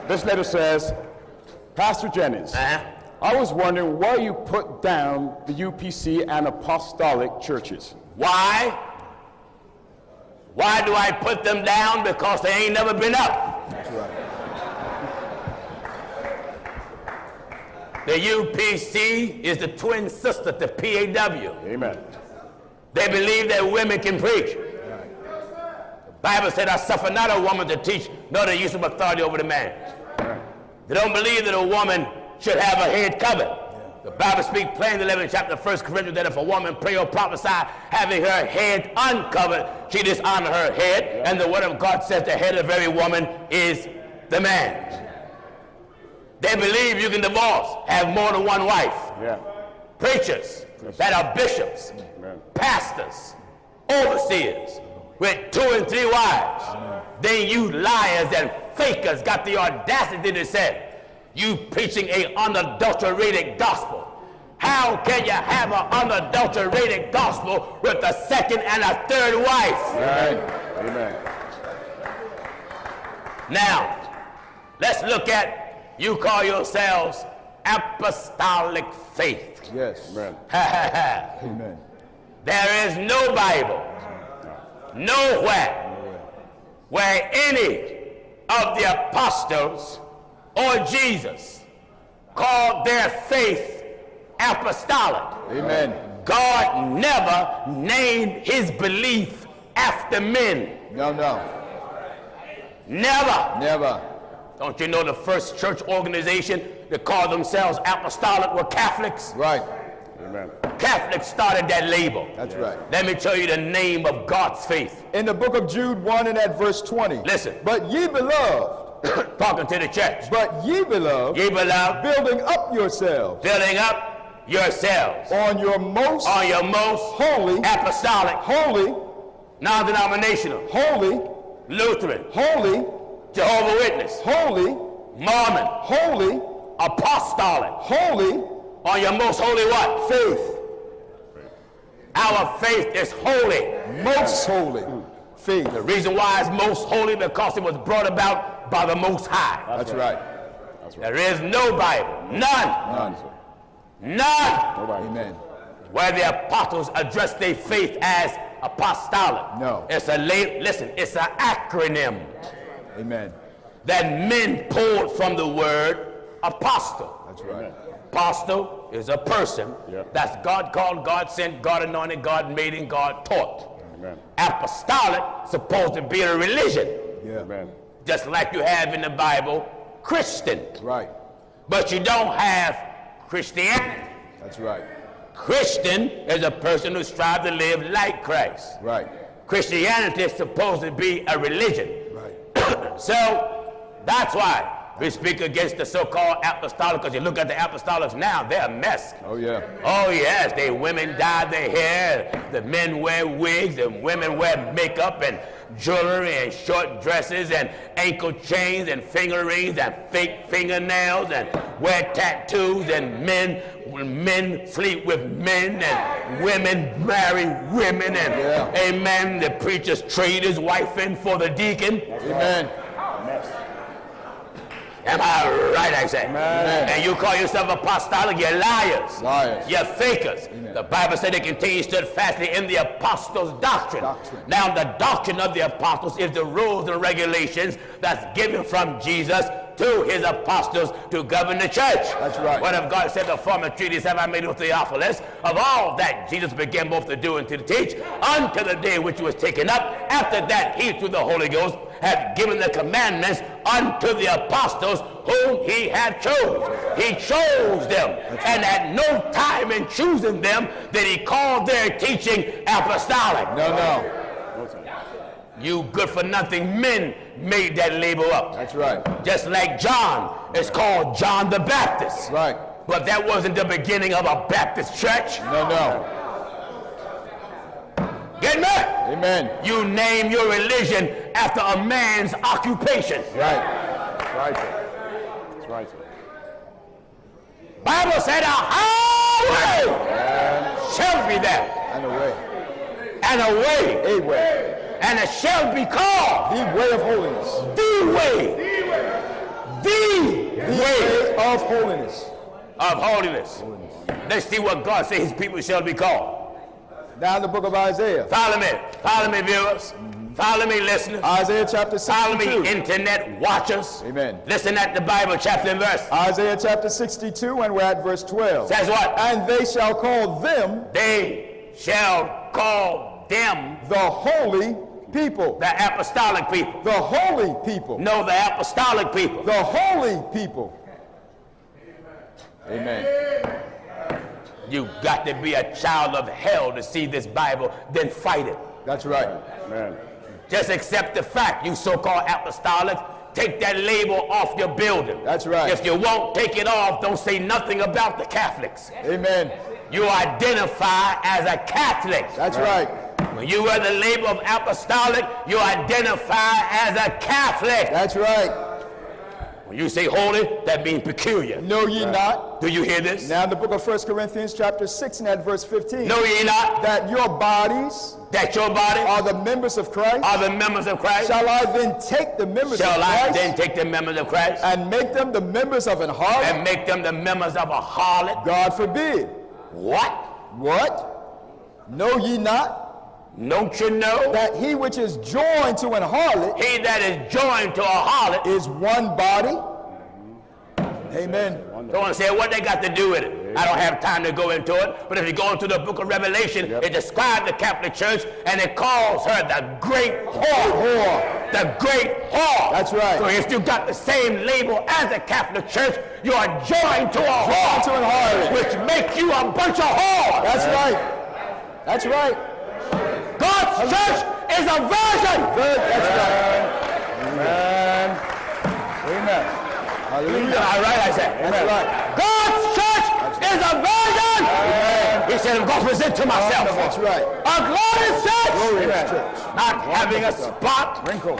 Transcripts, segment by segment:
This letter says, Pastor Jennings, I was wondering why you put down the UPC and Apostolic churches. Why? Why do I put them down? Because they ain't never been up. That's right. The UPC is the twin sister to PAW. Amen. They believe that women can preach. Right. The Bible said, I suffer not a woman to teach, nor the use of authority over the man. Right. They don't believe that a woman should have her head covered. The Bible speaks plainly in 11th chapter 1 Corinthians that if a woman pray or prophesy having her head uncovered, she dishonor her head. And the word of God says the head of every woman is the man. They believe you can divorce, have more than one wife. Yeah. Preachers that are bishops, Amen. pastors, overseers with 2 and 3 wives. Then you liars and fakers got the audacity to say, you preaching a unadulterated gospel. How can you have an unadulterated gospel with a second and a third wife? Right. Amen. Now, let's look at, you call yourselves apostolic faith. Yes. Amen. Amen. There is no Bible, nowhere, where any of the apostles or Jesus called their faith apostolic. Amen. God never named his belief after men. No, no. Never. Never. Don't you know the first church organization that called themselves apostolic were Catholics? Right. Amen. Catholics started that label. That's right. Let me tell you the name of God's faith. In the book of Jude 1 and at verse 20. Listen. But ye beloved, Talking to the church. but ye beloved, building up yourselves Building up yourselves on your most holy, apostolic, holy, non-denominational, holy, Lutheran, holy, Jehovah's Witness, holy, Mormon, holy, apostolic, holy on your most holy what? faith. Our faith is holy. Most holy faith. The reason why it's most holy because it was brought about by the Most High. That's right. That's right. There is no Bible, none, Amen. where the apostles address their faith as apostolic. No. It's it's an acronym Amen. that men pulled from the word apostle. That's right. Apostle is a person that's God called, God sent, God anointed, God made, and God taught. Amen. Apostolic supposed to be a religion, Yeah. Amen. just like you have in the Bible, Christian. Right. But you don't have Christianity. That's right. Christian is a person who strives to live like Christ. Right. Christianity is supposed to be a religion. Right. So that's why we speak against the so-called apostolic, because you look at the apostolics now, they're a mess. Oh yeah. Oh yes, they women dye their hair, the men wear wigs, and women wear makeup and jewelry and short dresses and ankle chains and finger rings and fake fingernails and wear tattoos, and men sleep with men and women marry women, and amen, the preacher's trade his wife in for the deacon. Amen. Am I right, I say? Amen. And you call yourself apostolic, you're liars. Liars. You're fakers. Amen. The Bible said they continue steadfastly in the apostles' doctrine. Now, the doctrine of the apostles is the rules and regulations that's given from Jesus to his apostles to govern the church. That's right. What if God said, the former treatise have I made with Theophilus of all that Jesus began both to do and to teach until the day which he was taken up. After that, he through the Holy Ghost had given the commandments unto the apostles whom he had chose. He chose them, and at no time in choosing them did he call their teaching apostolic. No. You good-for-nothing men made that label up. That's right. Just like John is called John the Baptist. Right. But that wasn't the beginning of a Baptist church. No. Get me? Amen. You name your religion after a man's occupation. Right. That's right. That's right. Bible said a highway shall be there. And a way. And a way. A way. And it shall be called The way of holiness. the way. the way of holiness. of holiness. Let's see what God says his people shall be called. Now in the book of Isaiah. Follow me, viewers. Follow me, listeners. Isaiah chapter 62. Follow me, internet watchers. Amen. Listen at the Bible, chapter and verse. Isaiah chapter 62, and we're at verse 12. Says what? And they shall call them They shall call them the holy people. the apostolic people. The holy people. No, the apostolic people. The holy people. Amen. You got to be a child of hell to see this Bible, then fight it. That's right. Amen. Just accept the fact, you so-called apostolic. Take that label off your building. That's right. If you won't take it off, don't say nothing about the Catholics. Amen. You identify as a Catholic. That's right. When you wear the label of apostolic, you identify as a Catholic. That's right. When you say holy, that means peculiar. Know ye not? Do you hear this? Now in the book of 1 Corinthians chapter 6 and at verse 15. Know ye not That your bodies that your body are the members of Christ. are the members of Christ? Shall I then take the members Shall of I Christ then take the members of Christ and make them the members of an harlot? and make them the members of a harlot? God forbid. What? What? Know ye not Don't you know? that he which is joined to an harlot He that is joined to a harlot. is one body? Amen. Don't want to say what they got to do with it. I don't have time to go into it. But if you go into the book of Revelation, it describes the Catholic Church and it calls her the great whore. The great whore. That's right. So if you got the same label as the Catholic Church, you are joined to a Joined to an whore, harlot. which make you a bunch of whores. That's right. That's right. God's church is a virgin. That's right. Amen. Amen. Hallelujah. All right, I said. That's right. God's church is a virgin. He said, I'm going to present to myself That's right. a glorious church, Glorious church. not having a spot, Wrinkle.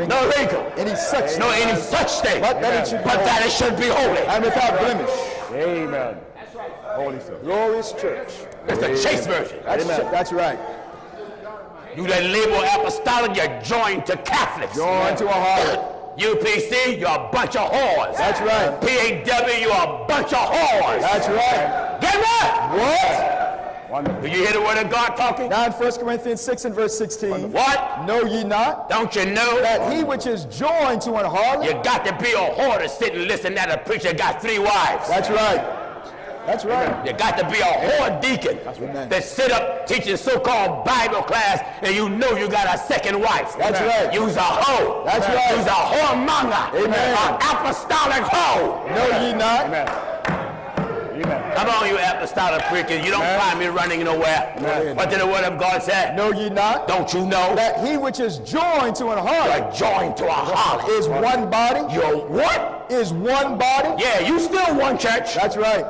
no wrinkle, Any such no any such thing, But that it should be but holy. that it should be holy. and without blemish. Amen. Holy stuff. Glorious church. It's the Chase version. That's right. You that label apostolic, you're joined to Catholics. Joined to a harlot. UPC, you're a bunch of whores. That's right. PAW, you're a bunch of whores. That's right. Get that? What? Wonderful. Do you hear the word of God talking? Now in 1 Corinthians 6 and verse 16. What? Know ye not Don't you know that he which is joined to an harlot? you got to be a whore to sit and listen at a preacher got 3 wives? That's right. That's right. You got to be a whore deacon right. that sit up teaching so-called Bible class and you know you got a second wife. That's right. You's a hoe. That's right. You's a whoremonger. Amen. An apostolic hoe. Know ye not? Amen. Amen. Come on, you apostolic preachers. You don't find me running nowhere. Amen. What did the word of God say? Know ye not Don't you know that he which is joined to an harlot you're joined to a harlot? is one body? You're what? Is one body? Yeah, you still one church. That's right.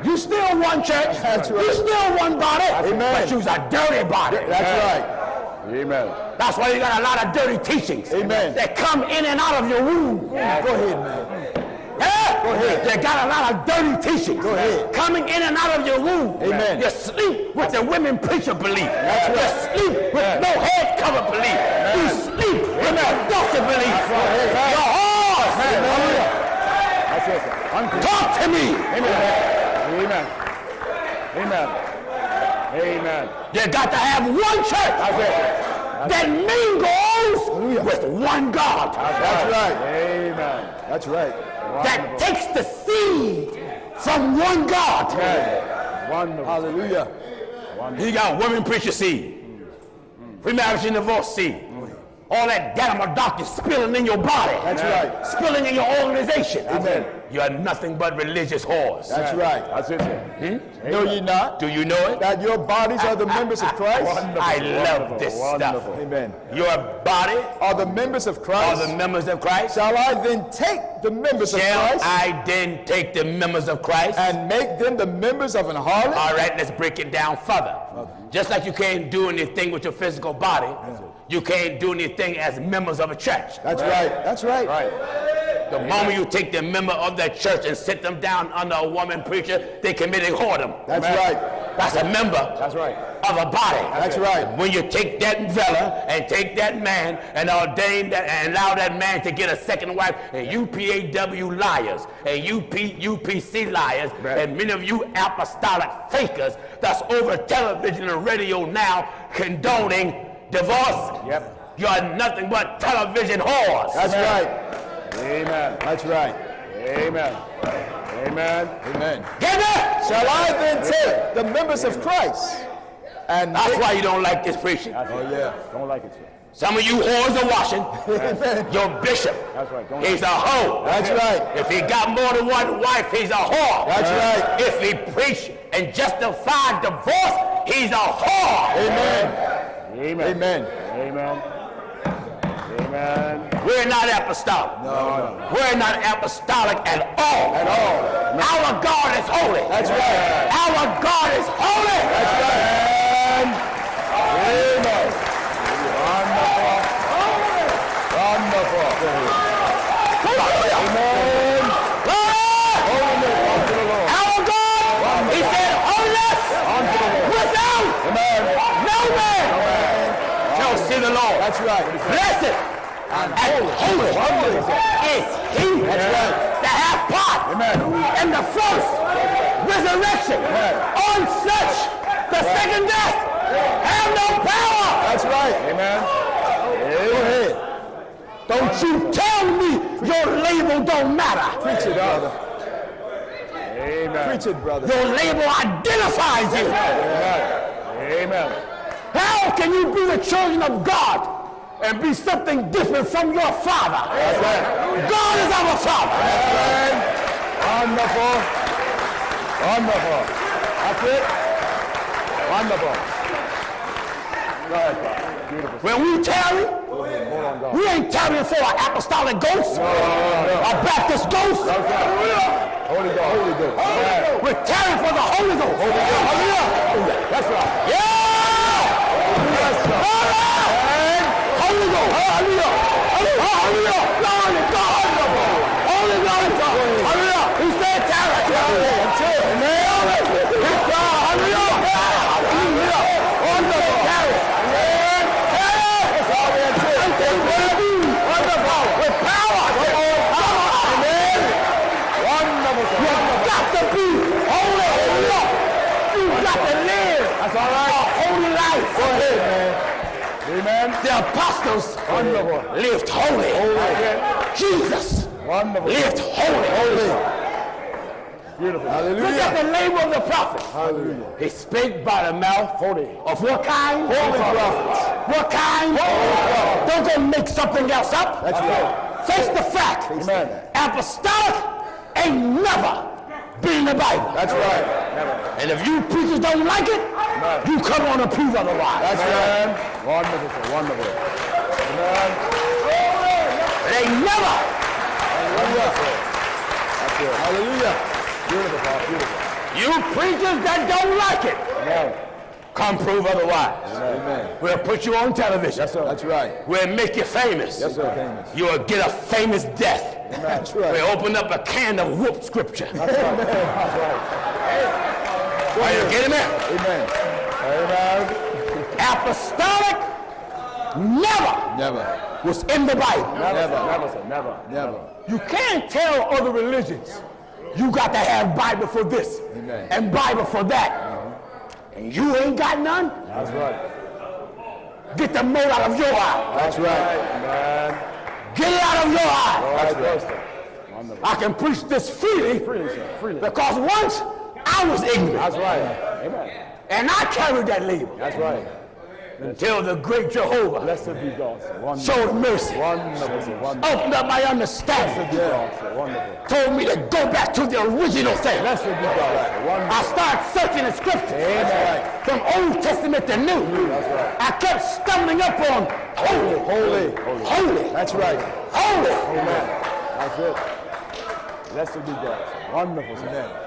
You still one church. That's right. You still one body. Amen. But you's a dirty body. That's right. Amen. That's why you got a lot of dirty teachings. Amen. That come in and out of your womb. Go ahead, man. Yeah? Go ahead. You got a lot of dirty teachings. Go ahead. Coming in and out of your womb. Amen. You sleep with the women preacher belief. That's You right. sleep with no head cover belief. You sleep with the adultery belief. You're whores. That's it. Talk to me. Amen. Amen. Amen. You got to have one church That's it. that mingles with one God. That's right. Amen. That's right. That takes the seed from one God. Wonderful. Hallelujah. You got women preacher seed, remarriage and divorce seed, all that damn doctrine spilling in your body. That's right. Spilling in your organization. Amen. You are nothing but religious whores. That's right. That's it, sir. Know ye not Do you know it? that your bodies are the members of Christ? I love this stuff. Amen. Your body Are the members of are Christ? the members of Christ. Shall I then take the members of Shall Christ I then take the members of Christ? and make them the members of an harlot? All right, let's break it down further. Just like you can't do anything with your physical body, you can't do anything as members of a church. That's right. That's right. Right. The moment you take the member of that church and sit them down under a woman preacher, they committing whoredom. That's right. That's a member That's right. of a body. That's right. When you take that fella and take that man and ordain that and allow that man to get a second wife, and UPAW liars and UPC liars, and many of you apostolic fakers that's over television and radio now condoning divorce. Yep. You are nothing but television whores. That's right. Amen. That's right. Amen. Amen. Amen. Get it? Shall I then take the members of Christ and That's make- why you don't like this preaching. Oh yeah. Don't like it, sir. Some of you whores are washing. Amen. Your bishop, That's right. Don't he's a hoe. That's right. If he got more than one wife, he's a whore. That's right. If he preach and justify divorce, he's a whore. Amen. Amen. Amen. Amen. Amen. We're not apostolic. No. We're not apostolic at all. At all. Our God is holy. That's right. Our God is holy. That's right. Amen. Wonderful. Wonderful. Amen. Our God, he said, holiness without no man shall see the Lord. That's right. Blessed and holy is he that hath part in the first resurrection. On such, the second death have no power. That's right. Amen. Go ahead. Don't you tell me your label don't matter. Preach it, brother. Amen. Preach it, brother. Your label identifies you. Amen. How can you be the children of God and be something different from your father? That's right. God is our father. Amen. Wonderful. Wonderful. That's it. Wonderful. Go ahead, Father. Beautiful. When we tarry, we ain't tarrying for an apostolic ghost, a Baptist ghost. Holy Ghost. Holy Ghost. We're tarrying for the Holy Ghost. Hallelujah. That's right. Yeah! Holy Ghost. Hallelujah. Hallelujah. Glory to God. Holy Ghost. Hallelujah. He said tarry. Amen. Hallelujah. Hallelujah. Wonderful. Tarry. Wonderful. With power. Amen. Wonderful. You've got to be holy. You've got to live. That's all right. A holy life. Go ahead, man. Amen. The apostles Wonderful. lived holy. Holy. Jesus Wonderful. lived holy. Beautiful. Look at Hallelujah. the label of the prophets. Hallelujah. He spake by the mouth of what kind? Holy prophets. What kind? Don't go make something else up. That's right. Face the fact. Amen. Apostolic ain't never been in the Bible. That's right. And if you preachers don't like it, you come on and prove otherwise. That's right. Wonderful. Wonderful. Amen. It ain't never. Hallelujah. That's it. Hallelujah. Beautiful, Father. Beautiful. You preachers that don't like it, Amen. come prove otherwise. Amen. We'll put you on television. Yes, sir. That's right. We'll make you famous. Yes, sir. Famous. You'll get a famous death. That's right. We'll open up a can of whoop scripture. That's right. Are you getting it? Amen. Amen. Apostolic never Never. was in the Bible. Never, sir. Never. Never. You can't tell other religions you got to have Bible for this Amen. and Bible for that. And you ain't got none? That's right. Get the mote out of your eye. That's right. Amen. Get it out of your eye. That's right, sir. Wonderful. I can preach this freely Freely, sir. Freely. because once I was ignorant That's right. Amen. and I carried that label That's right. until the great Jehovah Blessed be God, sir. Wonderful. showed mercy, Wonderful, sir. Wonderful. opened up my understanding, Blessed be God, sir. Wonderful. told me to go back to the original thing. Blessed be God, sir. Wonderful. I started searching the scriptures Amen. from Old Testament to New. That's right. I kept stumbling up on holy, Holy. holy, That's right. holy. Amen. That's it. Blessed be God, sir. Wonderful, sir.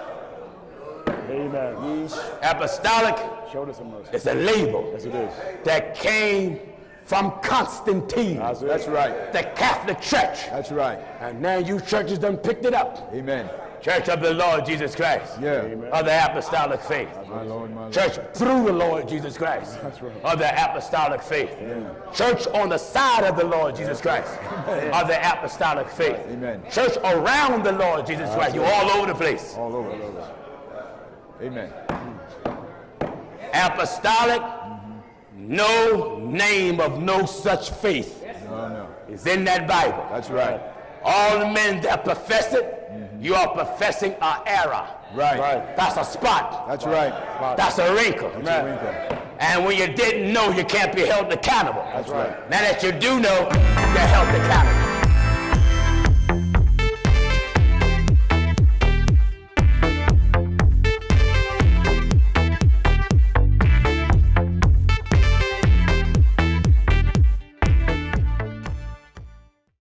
Amen. Amen. Apostolic Show us some mercy. is a label Yes, it is. that came from Constantine. That's right. The Catholic Church. That's right. And now you churches done picked it up. Amen. Church of the Lord Jesus Christ. Yeah. Of the apostolic faith. My Lord, my Lord. Church through the Lord Jesus Christ. That's right. Of the apostolic faith. Yeah. Church on the side of the Lord Jesus Christ. Of the apostolic faith. Amen. Church around the Lord Jesus Christ. You're all over the place. All over. Amen. Apostolic, no name of no such faith No. is in that Bible. That's right. All the men that profess it, you are professing an error. Right. That's a spot. That's right. That's a wrinkle. That's a wrinkle. And when you didn't know, you can't be held accountable. That's right. Now that you do know, you're held accountable.